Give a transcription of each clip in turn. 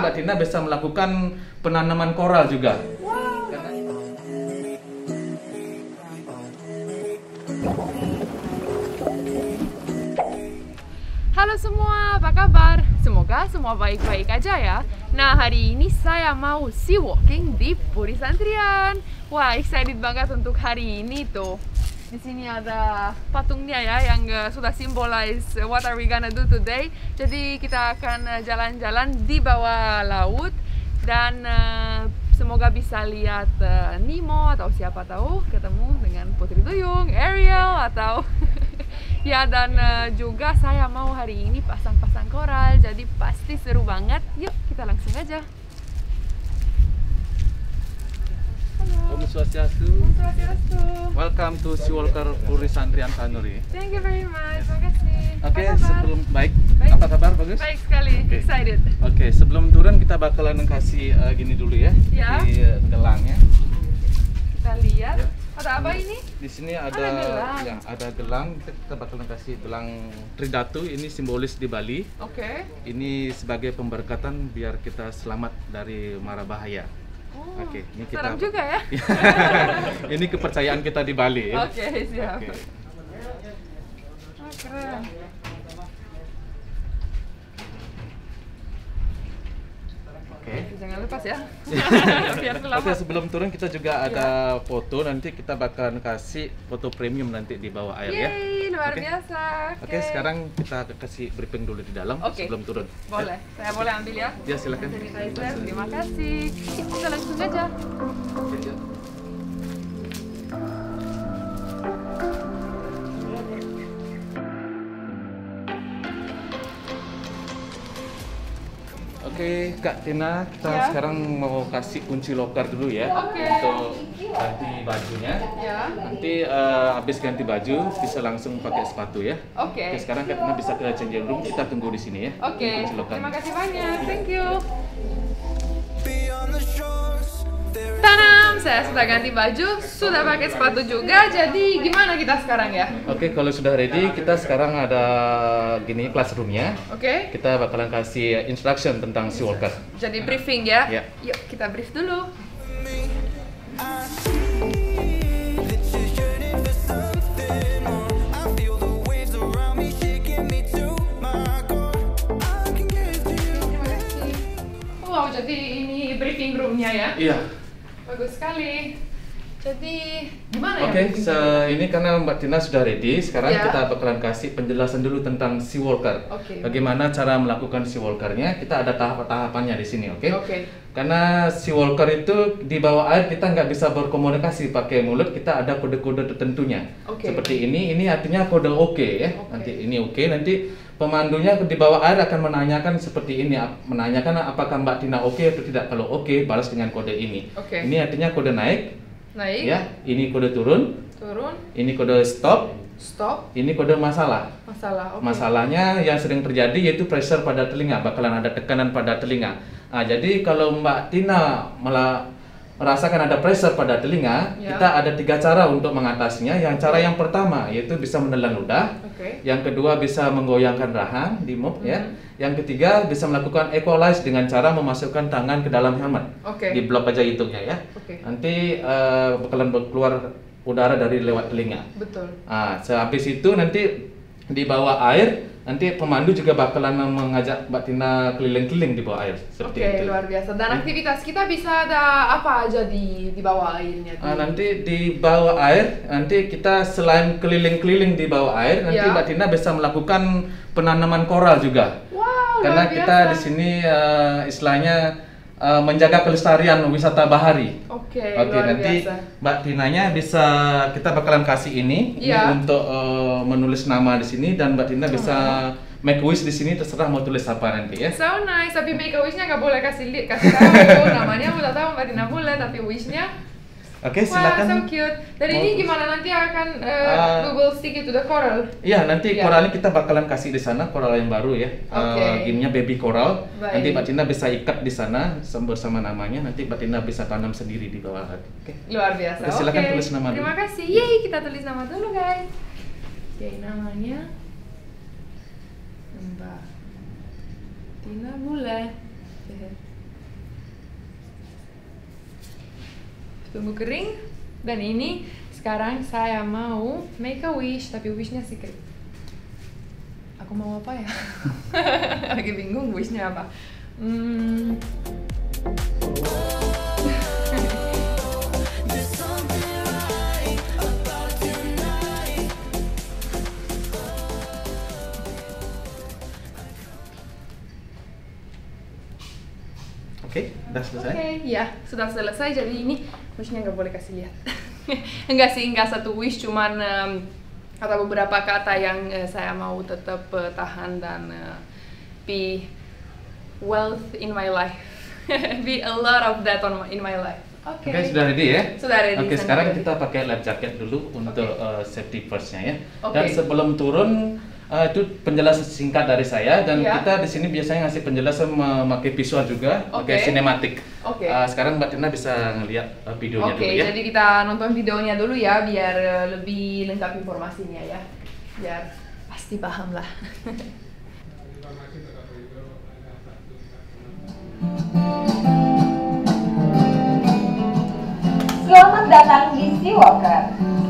Mbak Tina bisa melakukan penanaman koral juga. Halo semua, apa kabar? Semoga semua baik-baik aja ya. Nah, hari ini saya mau sea walking di Puri Santrian. Wah, excited banget untuk hari ini tuh. Di sini ada patungnya ya yang sudah symbolize what are we gonna do today. Jadi kita akan jalan-jalan di bawah laut dan semoga bisa lihat Nemo atau siapa tahu ketemu dengan Putri Duyung, Ariel atau ya, dan juga saya mau hari ini pasang-pasang koral, jadi pasti seru banget. Yuk, kita langsung aja. Om Swastiastu. Om Swastiastu. Welcome to Sea Walker Puri Santrian Tanuri. Thank you very much. Makasih. Oke, Apa kabar? sebelum baik. Baik. Apa kabar? Bagus. Baik sekali. Oke. Excited. Oke, sebelum turun kita bakalan kasih gini dulu ya, Ya. di gelangnya. Kita lihat. Ya. Ada apa ini? Di sini ada gelang. ya, ada gelang. Kita bakalan kasih gelang Tridatu, ini simbolis di Bali. Oke. Ini sebagai pemberkatan biar kita selamat dari mara bahaya. Oh, Oke, ini kita seram juga ya. ini kepercayaan kita di Bali ya. Oke, siap. Oke. Oh, keren. Oke. Jangan lepas ya. Biar Oke, selamat. sebelum turun kita juga ada foto, nanti kita bakalan kasih foto premium nanti di bawah air ya. Yeay, luar Oke. biasa. Oke, sekarang kita kasih briefing dulu di dalam Oke. sebelum turun. Boleh, saya boleh ambil ya? Ya, silakan. Sanitizer, terima kasih. Kita langsung aja. Oke, ya. Oke, Kak Tina, kita Ya. sekarang mau kasih kunci loker dulu ya. Oke. Untuk ganti bajunya. Ya. Nanti habis ganti baju bisa langsung pakai sepatu ya. Oke. Oke, sekarang Kak Tina bisa ke changing room, kita tunggu di sini ya. Oke. Kunci loker. Terima kasih banyak. Thank you. Tanam, saya sudah ganti baju, sudah pakai sepatu juga. Jadi gimana kita sekarang ya? Oke, kalau sudah ready, kita sekarang ada gini classroomnya. Oke. Kita bakalan kasih instruction tentang Sea Walker. Jadi briefing ya. Ya. Yuk kita brief dulu. Terima kasih. Wow, jadi ini briefing roomnya ya. Iya. Bagus sekali. Jadi gimana ya? Oke, briefingnya? ini karena Mbak Tina sudah ready, sekarang Ya. kita bakalan kasih penjelasan dulu tentang Sea Walker. Oke. Bagaimana cara melakukan Sea Walker-nya? Kita ada tahap-tahapannya di sini, oke? Oke. Karena Sea Walker itu di bawah air kita nggak bisa berkomunikasi pakai mulut, kita ada kode-kode tertentunya. Oke. Seperti ini artinya kode oke ya. Oke. Nanti ini oke, nanti pemandunya di bawah air akan menanyakan seperti ini, menanyakan apakah Mbak Tina oke atau tidak. Kalau oke, balas dengan kode ini. Oke. Ini artinya kode naik. Naik. Ya, ini kode turun, Turun. ini kode stop, Stop. ini kode masalah. Masalah. Oke. Masalahnya yang sering terjadi yaitu pressure pada telinga, bakalan ada tekanan pada telinga. Nah, jadi kalau Mbak Tina merasakan ada pressure pada telinga, Ya. kita ada 3 cara untuk mengatasinya. Cara yang pertama yaitu bisa menelan ludah, Oke. yang kedua bisa menggoyangkan rahang di move ya, Mhm. yang ketiga bisa melakukan equalize dengan cara memasukkan tangan ke dalam helmet. Oke. Di blok aja hitungnya ya. Oke. Nanti bakalan keluar udara dari lewat telinga. Betul. Nah, sehabis itu nanti di bawah air, nanti pemandu juga bakalan mengajak Mbak Tina keliling-keliling di bawah air seperti Oke, itu. luar biasa. Dan aktivitas kita bisa ada apa aja di bawah airnya? Nanti di bawah air, nanti kita selain keliling-keliling di bawah air, nanti Ya. Mbak Tina bisa melakukan penanaman koral juga. Wow, Karena luar kita biasa. di sini istilahnya menjaga kelestarian wisata bahari. Oke, Oke, luar nanti biasa. Mbak Tinanya bisa, kita bakalan kasih ini Iya. untuk menulis nama di sini, dan Mbak Tina bisa make wish di sini, terserah mau tulis apa nanti ya. So nice, tapi make a wish-nya nggak boleh kasih tahu. Namanya udah tahu Mbak Tina boleh, tapi wish-nya Oke, wah, so silakan. cute. Dan ini gimana nanti akan we will stick it to the coral? Iya, nanti Iya. koralnya kita bakalan kasih di sana, koral yang baru ya. Oke. Gamenya baby coral. Baik. Nanti Mbak Tina bisa ikat di sana bersama namanya. Nanti Mbak Tina bisa tanam sendiri di bawah. Oke. Luar biasa. Oke, silakan Oke. tulis nama dulu. Terima kasih. Yeay, kita tulis nama dulu guys. Oke, namanya Mbak Tina boleh. tunggu kering. Dan ini sekarang saya mau make a wish, tapi wishnya secret. Aku mau apa ya? Lagi bingung wishnya apa. Oke, udah selesai. Oke, ya sudah selesai. Jadi ini wishnya nggak boleh kasih lihat. Enggak sih, enggak satu wish, cuman ada beberapa kata yang saya mau tetap tahan dan be wealth in my life. Be a lot of that in my life. Oke, Sudah ready ya? Sudah ready. Oke, sekarang kita pakai life jacket dulu untuk safety first-nya ya. Oke. Dan sebelum turun itu penjelasan singkat dari saya dan Ya. kita di sini biasanya ngasih penjelasan memakai visual juga, Oke. pakai sinematik. Oke. Sekarang Mbak Tina bisa ngelihat videonya Oke, dulu ya. jadi kita nonton videonya dulu ya, biar lebih lengkap informasinya ya. Biar pasti paham lah. Selamat datang di Seawalker.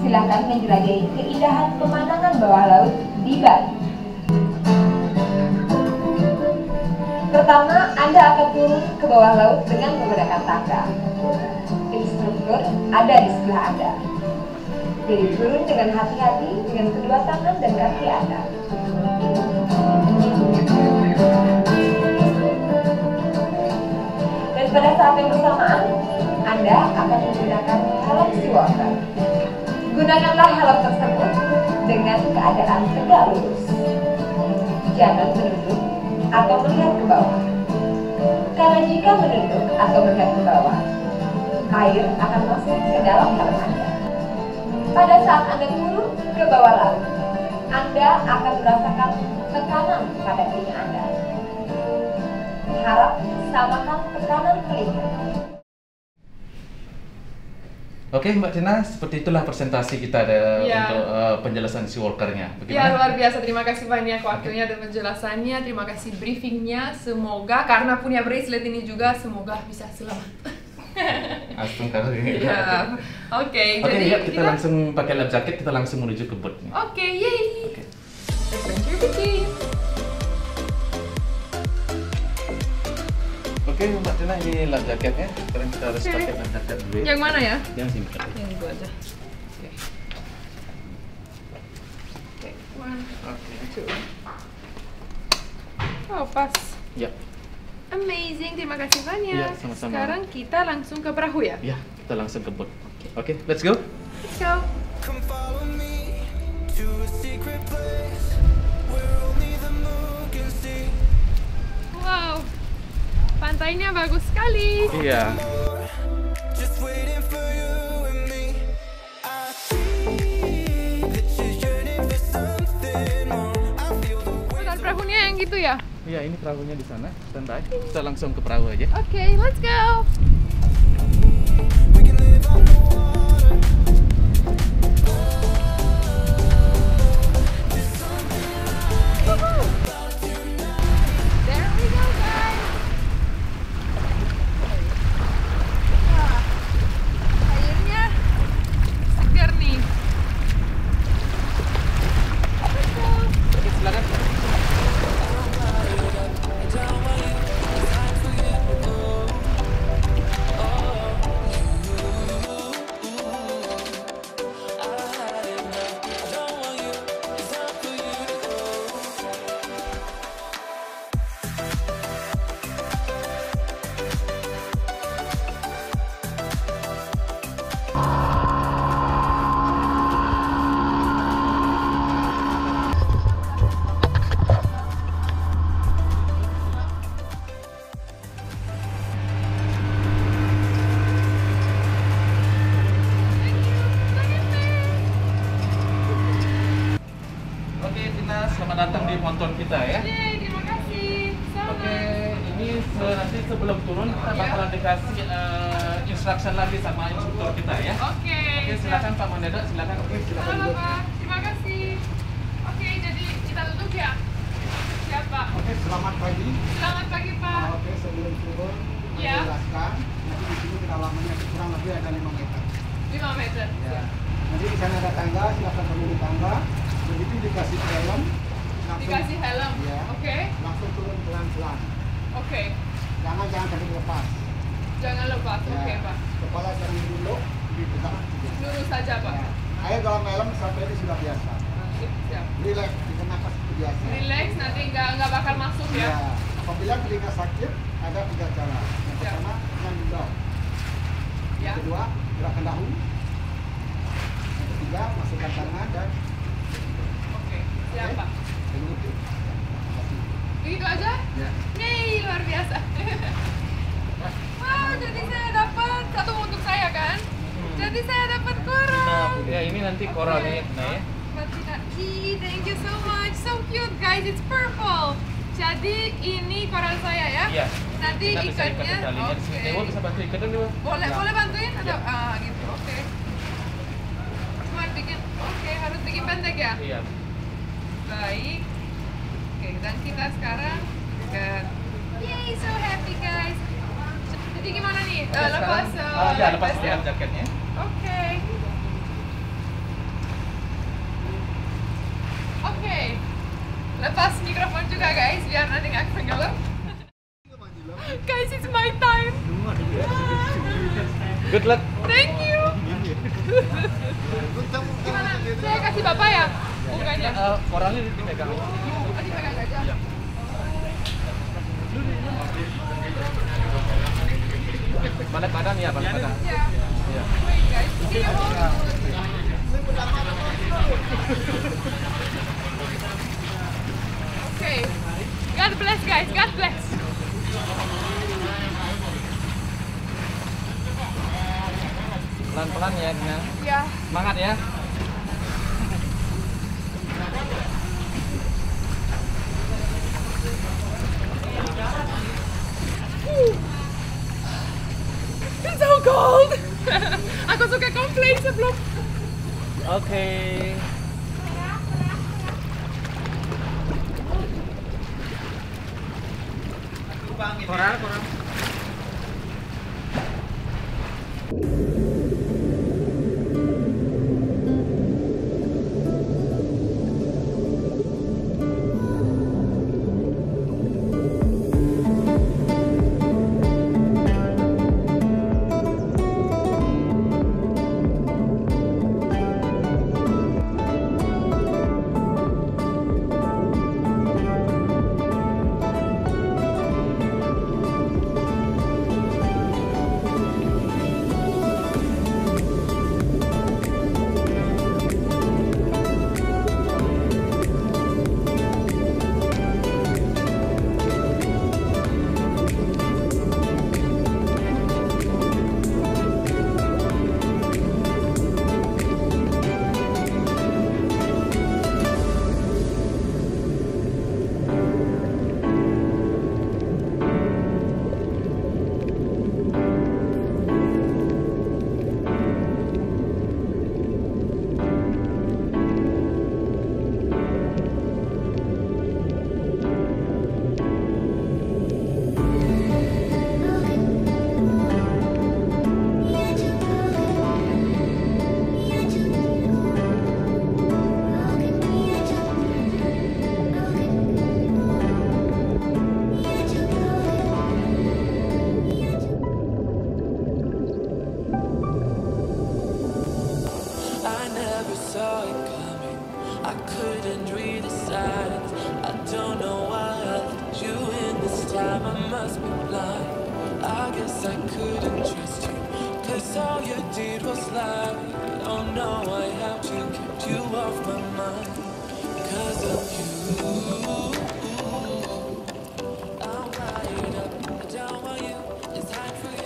Silakan menjelajahi keindahan pemandangan bawah laut di Bali. Pertama, Anda akan turun ke bawah laut dengan menggunakan tangga. Instruktur ada di sebelah Anda. Jadi turun dengan hati-hati dengan kedua tangan dan kaki Anda. Dan pada saat yang bersamaan, Anda akan menggunakan helm Seawalker. Gunakanlah helm tersebut dengan keadaan tegak lurus. Jangan menunduk atau melihat ke bawah. Karena jika menunduk atau melihat ke bawah, air akan masuk ke dalam helm Anda. Pada saat Anda turun ke bawah laut, Anda akan merasakan tekanan pada telinga Anda. Harap samakan tekanan telinga. Oke Mbak Tina, seperti itulah presentasi kita Ya. untuk penjelasan Seawalker-nya. Ya, Bagaimana? luar biasa. Terima kasih banyak waktunya dan penjelasannya. Terima kasih briefingnya. Semoga karena punya bracelet ini juga, semoga bisa selamat. Astung kali. Ya. Oke, Oke, jadi ya, kita langsung pakai life jacket, kita langsung menuju ke boat. Oke, yeay. Oke. Adventure begin. Oke Mbak Tina, ini life jacketnya. Sekarang kita harus Oke. pakai life jacket dulu ya. Yang mana ya? Yang sini. Yang itu aja. Oke. Oke, one, two. Oh, pas. Ya, Amazing, terima kasih banyak. Iya, sama-sama. Sekarang kita langsung ke perahu ya? ya, kita langsung ke boat. Oke, let's go. Let's go. Come follow me to a secret place where only the moon can see. Wow, pantainya bagus sekali. Iya. Just waiting for you and me. I see that you're yearning for something more. I feel the weight. Dan perahunya yang gitu ya? Iya, ini perahunya di sana. Standby. Kita langsung ke perahu aja. Oke, let's go. We can live on the water. Woohoo. There we go, guys. Wah, airnya segar nih. Let's go. Oke, silakan. Oke, Tina, selamat datang di ponton kita ya. Yeay, terima kasih. Sama. Oke, ini nanti sebelum turun kita Ya. bakalan dikasih instruction lagi sama instruktur kita ya. Oke. Oke, silakan Pak Mandeda, silakan. Oke, silakan. Halo duduk. Pak, terima kasih. Oke, jadi kita duduk ya. Siap Pak. Oke, selamat pagi. Selamat pagi Pak. Oke, sebelum turun, Ya. menjelaskan. Nanti di sini kedalamannya kurang lebih ada 5 meter. 5 meter. Ya. Nanti di sana ada tangga, silakan turun di tangga. Begitu dikasih helm, langsung, Dikasih helm. Ya. Oke. Langsung turun pelan-pelan. Oke. Jangan sampai lepas. Jangan lepas. Ya. Oke, Pak. Kepala jangan duduk, dipegang. Lurus saja, Pak. Ya. Air dalam helm sampai ini sudah biasa. Siap. Relax, dikenakan nafas itu biasa. Relax, nanti nggak bakal masuk ya. Ya. Apabila telinga sakit, ada 3 cara. Yang Ya. pertama, yang down. Ya. Yang kedua, gerakan dahu. Yang ketiga, masukkan tangan dan Oke, siap, Pak. mengikuti. Begitu aja? Ya. Yeay, luar biasa. Wow, jadi saya dapat satu untuk saya kan? Jadi saya dapat koral. Nah, ya ini nanti koralnya, nah ya. Thank you so much. So cute guys, it's purple. Jadi ini koral saya ya? Iya. Nanti Kita bisa ikat ikatnya, talinya di sini. Dewa bisa bantu ikatan, Dewa? Boleh, Ya. boleh bantuin? Atau, Ya. gitu, oke. Cuma bikin, oke, harus bikin pendek ya? Iya. Baik. Oke, dan kita sekarang ke yay, so happy guys. Jadi gimana nih? Oke, Lepas sekarang, ya, lepas ya? jaketnya. Oke. Oke. Lepas mikrofon juga guys, biar nanti nggak tenggelam. Guys, it's my time. Good luck. Thank you. Gimana? Saya kasih bapak ya? Bukan ya? Koralnya dipegang. Oh, dipegang aja. Iya. Balik badan ya, balik badan. Ya. Iya. Wait guys, can you hold it? Okay. God bless guys, God bless. Pelan-pelan ya, Dina. Ya. Semangat ya. It's so cold. Aku suka komplain sebelum. Oke. Koral. I never saw it coming. I couldn't read the signs. I don't know why I let you in this time. I must be blind. I guess I couldn't trust you, 'cause all you did was lie. Oh no, I have to keep you off my mind 'cause of you. I'm wired up. I don't want you. It's hard for you.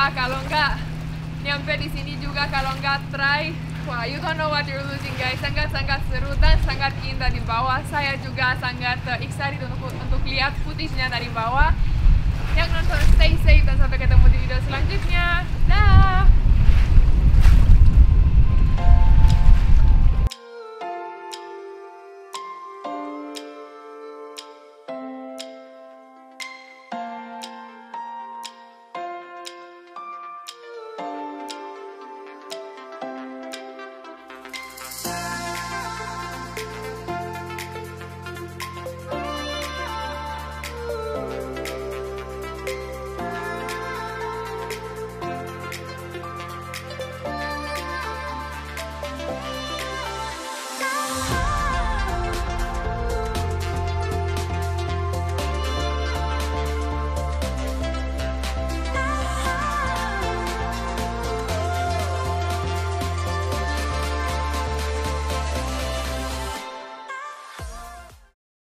Wah, kalau nggak nyampe di sini juga, kalau nggak try, wah, you don't know what you're losing, guys. Sangat-sangat seru dan sangat indah di bawah. Saya juga sangat excited untuk lihat footage-nya dari bawah. Yang nonton stay safe dan sampai ketemu di video selanjutnya. Dah.